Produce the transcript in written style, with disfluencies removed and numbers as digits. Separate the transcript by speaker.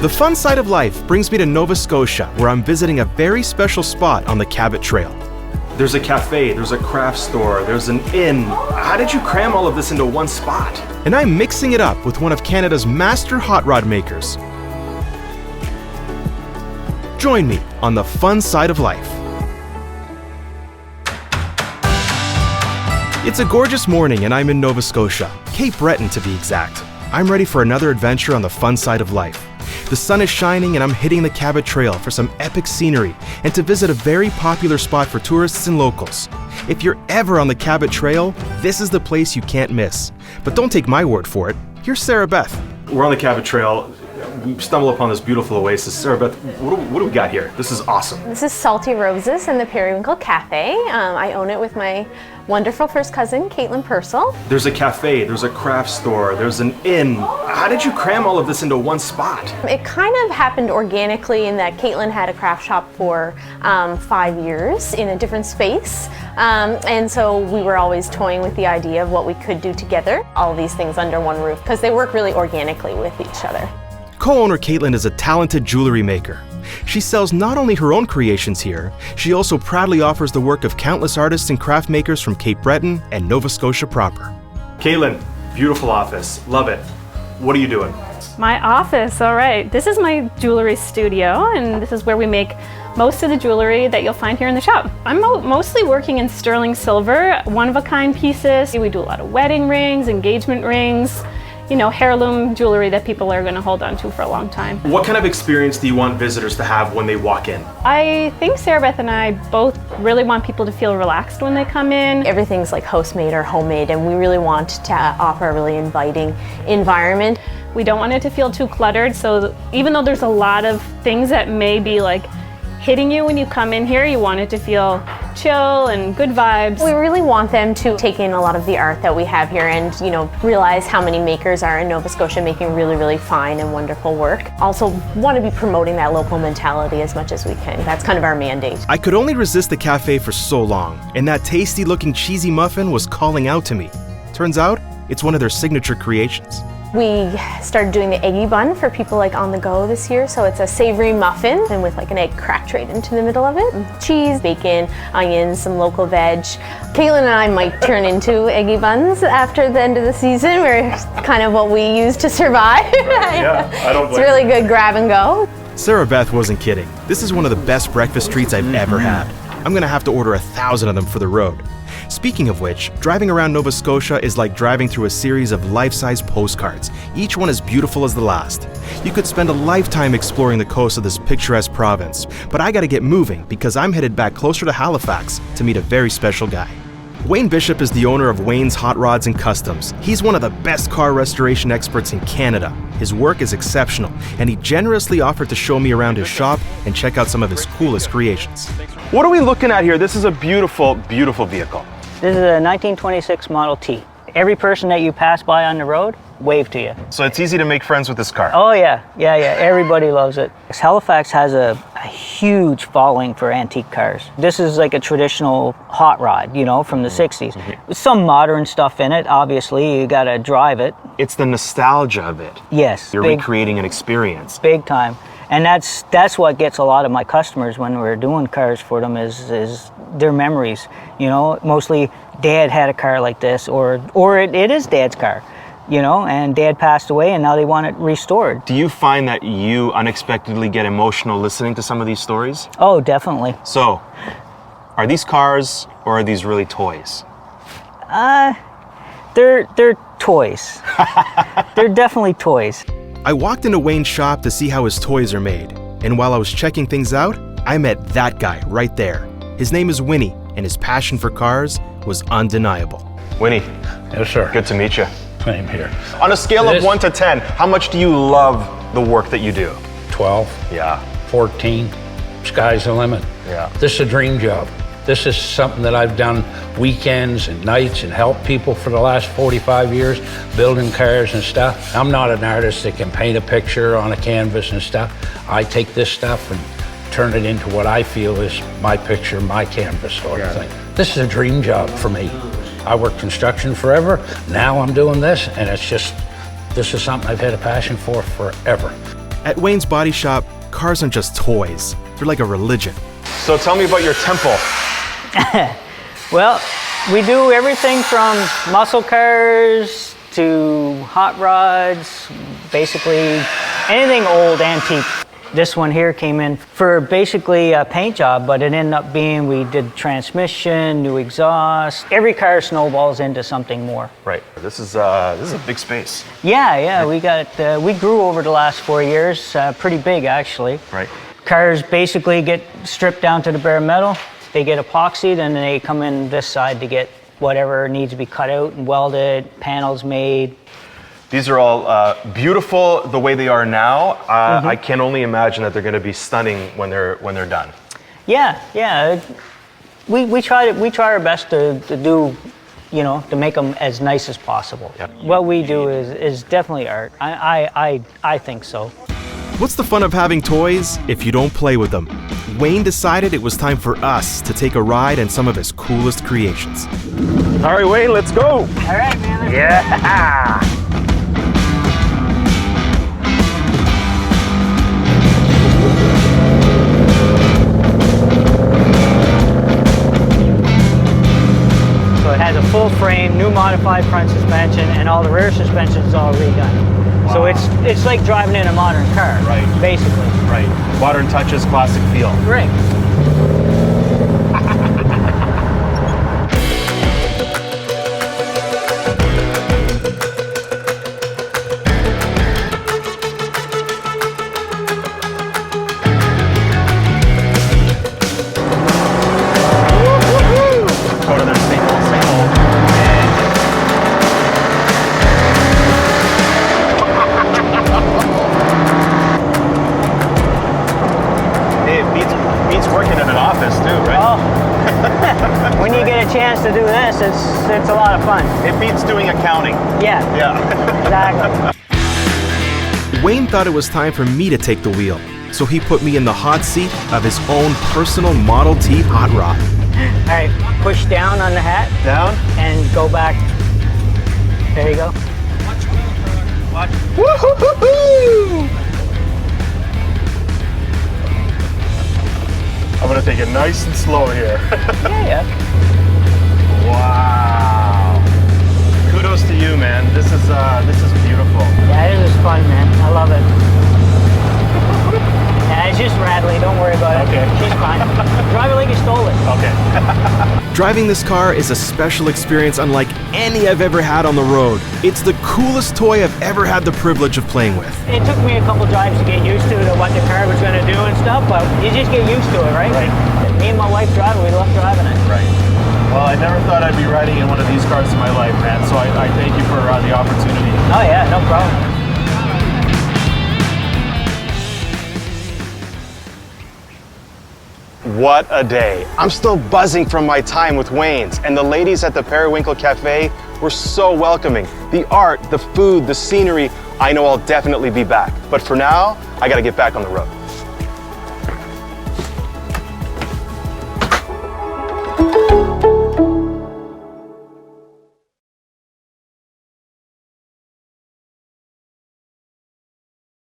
Speaker 1: The fun side of life brings me to Nova Scotia, where I'm visiting a very special spot on the Cabot Trail. There's a cafe, there's a craft store, there's an inn. How did you cram all of this into one spot? And I'm mixing it up with one of Canada's master hot rod makers. Join me on the fun side of life. It's a gorgeous morning and I'm in Nova Scotia, Cape Breton to be exact. I'm ready for another adventure on the fun side of life. The sun is shining and I'm hitting the Cabot Trail for some epic scenery and to visit a very popular spot for tourists and locals. If you're ever on the Cabot Trail, this is the place you can't miss. But don't take my word for it. Here's Sarah Beth. We're on the Cabot Trail. We stumble upon this beautiful oasis. Sarah Beth, what do we got here? This is awesome.
Speaker 2: This is Salty Roses and the Periwinkle Cafe. I own it with my wonderful first cousin, Caitlin Purcell.
Speaker 1: There's a cafe, there's a craft store, there's an inn. How did you cram all of this into one spot?
Speaker 2: It kind of happened organically in that Caitlin had a craft shop for 5 years in a different space. And so we were always toying with the idea of what we could do together. All these things under one roof because they work really organically with each other.
Speaker 1: Co-owner Caitlin is a talented jewelry maker. She sells not only her own creations here, she also proudly offers the work of countless artists and craft makers from Cape Breton and Nova Scotia proper. Caitlin, beautiful office. Love it. What are you doing?
Speaker 3: My office, all right. This is my jewelry studio, and this is where we make most of the jewelry that you'll find here in the shop. I'm mostly working in sterling silver, one-of-a-kind pieces. We do a lot of wedding rings, engagement rings, you know, heirloom jewelry that people are going to hold on to for a long time.
Speaker 1: What kind of experience do you want visitors to have when they walk in?
Speaker 3: I think Sarah Beth and I both really want people to feel relaxed when they come in.
Speaker 2: Everything's like house-made or homemade, and we really want to offer a really inviting environment.
Speaker 3: We don't want it to feel too cluttered, so even though there's a lot of things that may be like hitting you when you come in here, you want it to feel chill and good vibes.
Speaker 2: We really want them to take in a lot of the art that we have here and, you know, realize how many makers are in Nova Scotia making really, really fine and wonderful work. Also want to be promoting that local mentality as much as we can. That's kind of our mandate.
Speaker 1: I could only resist the cafe for so long, and that tasty looking cheesy muffin was calling out to me. Turns out, it's one of their signature creations.
Speaker 2: We started doing the eggy bun for people like on the go this year. So it's a savory muffin and with like an egg cracked right into the middle of it. Cheese, bacon, onions, some local veg. Caitlin and I might turn into eggy buns after the end of the season. We're kind of what we use to survive.
Speaker 1: Yeah, I don't blame
Speaker 2: It's really good grab and go.
Speaker 1: Sarah Beth wasn't kidding. This is one of the best breakfast treats I've ever had. I'm gonna have to order 1,000 of them for the road. Speaking of which, driving around Nova Scotia is like driving through a series of life-size postcards, each one as beautiful as the last. You could spend a lifetime exploring the coast of this picturesque province, but I gotta get moving because I'm headed back closer to Halifax to meet a very special guy. Wayne Bishop is the owner of Wayne's Hot Rods and Customs. He's one of the best car restoration experts in Canada. His work is exceptional, and he generously offered to show me around his shop and check out some of his coolest creations. What are we looking at here? This is a beautiful, beautiful vehicle.
Speaker 4: This is a 1926 Model T. Every person that you pass by on the road, wave to you.
Speaker 1: So it's easy to make friends with this car.
Speaker 4: Oh yeah. Everybody loves it. Halifax has a huge following for antique cars. This is like a traditional hot rod, you know, from the 60s. With some modern stuff in it, obviously, you gotta drive it.
Speaker 1: It's the nostalgia of it.
Speaker 4: Yes.
Speaker 1: You're recreating an experience.
Speaker 4: Big time. And that's what gets a lot of my customers when we're doing cars for them is their memories. You know, mostly Dad had a car like this, or it is Dad's car, you know, and Dad passed away and now they want it restored.
Speaker 1: Do you find that you unexpectedly get emotional listening to some of these stories?
Speaker 4: Oh, definitely.
Speaker 1: So, are these cars or are these really toys?
Speaker 4: They're toys. They're definitely toys.
Speaker 1: I walked into Wayne's shop to see how his toys are made, and while I was checking things out, I met that guy right there. His name is Winnie, and his passion for cars was undeniable. Winnie.
Speaker 5: Yes, sir.
Speaker 1: Good to meet you.
Speaker 5: Same here.
Speaker 1: On a scale of 1 to 10, how much do you love the work that you do?
Speaker 5: 12.
Speaker 1: Yeah.
Speaker 5: 14. Sky's the limit.
Speaker 1: Yeah.
Speaker 5: This is a dream job. This is something that I've done weekends and nights and helped people for the last 45 years, building cars and stuff. I'm not an artist that can paint a picture on a canvas and stuff. I take this stuff and turn it into what I feel is my picture, my canvas sort of thing. This is a dream job for me. I worked construction forever. Now I'm doing this, and it's just, this is something I've had a passion for forever.
Speaker 1: At Wayne's Body Shop, cars aren't just toys. They're like a religion.
Speaker 6: So tell me about your temple.
Speaker 4: Well, we do everything from muscle cars to hot rods, basically anything old, antique. This one here came in for basically a paint job, but it ended up being, we did transmission, new exhaust. Every car snowballs into something more.
Speaker 6: Right. This is a big space.
Speaker 4: Yeah, we got, we grew over the last 4 years, pretty big actually.
Speaker 6: Right.
Speaker 4: Cars basically get stripped down to the bare metal, they get epoxied, and then they come in this side to get whatever needs to be cut out and welded, panels made.
Speaker 6: These are all beautiful the way they are now. I can only imagine that they're going to be stunning when they're done.
Speaker 4: Yeah. We try our best to do, to make them as nice as possible.
Speaker 6: Yep.
Speaker 4: What we do is definitely art. I think so.
Speaker 1: What's the fun of having toys if you don't play with them? Wayne decided it was time for us to take a ride in some of his coolest creations.
Speaker 6: All right, Wayne, let's go.
Speaker 4: All right, man.
Speaker 6: Yeah.
Speaker 4: So it has a full frame, new modified front suspension, and all the rear suspension is all redone. Wow. So it's like driving in a modern car,
Speaker 6: right?
Speaker 4: Basically.
Speaker 6: Right. Modern touches, classic feel.
Speaker 4: Right. When you get a chance to do this, it's a lot of fun.
Speaker 6: It beats doing accounting.
Speaker 4: Yeah. Exactly.
Speaker 1: Wayne thought it was time for me to take the wheel, so he put me in the hot seat of his own personal Model T hot rod.
Speaker 4: All right, push down on the hat.
Speaker 6: Down.
Speaker 4: And go back. There you go.
Speaker 6: Watch.
Speaker 1: Woo-hoo-hoo-hoo!
Speaker 6: I'm gonna take it nice and slow here.
Speaker 4: Yeah.
Speaker 6: Wow. Kudos to you, man. This is beautiful.
Speaker 4: Yeah, this is fun, man. I love it. Yeah, it's just rattly. Don't worry about it.
Speaker 6: Okay.
Speaker 4: She's fine. Drive it like you stole it.
Speaker 6: Okay.
Speaker 1: Driving this car is a special experience unlike any I've ever had on the road. It's the coolest toy I've ever had the privilege of playing with.
Speaker 4: It took me a couple drives to get used to what the car was going to do and stuff, but you just get used to it, right?
Speaker 6: Right.
Speaker 4: Me and my wife drive it. We love driving it.
Speaker 6: Right. Well, I never thought I'd be riding in one of these cars in my life, man. So I thank you for the opportunity.
Speaker 4: Oh yeah, no problem.
Speaker 6: What a day. I'm still buzzing from my time with Wayne's, and the ladies at the Periwinkle Cafe were so welcoming. The art, the food, the scenery, I know I'll definitely be back. But for now, I gotta get back on the road.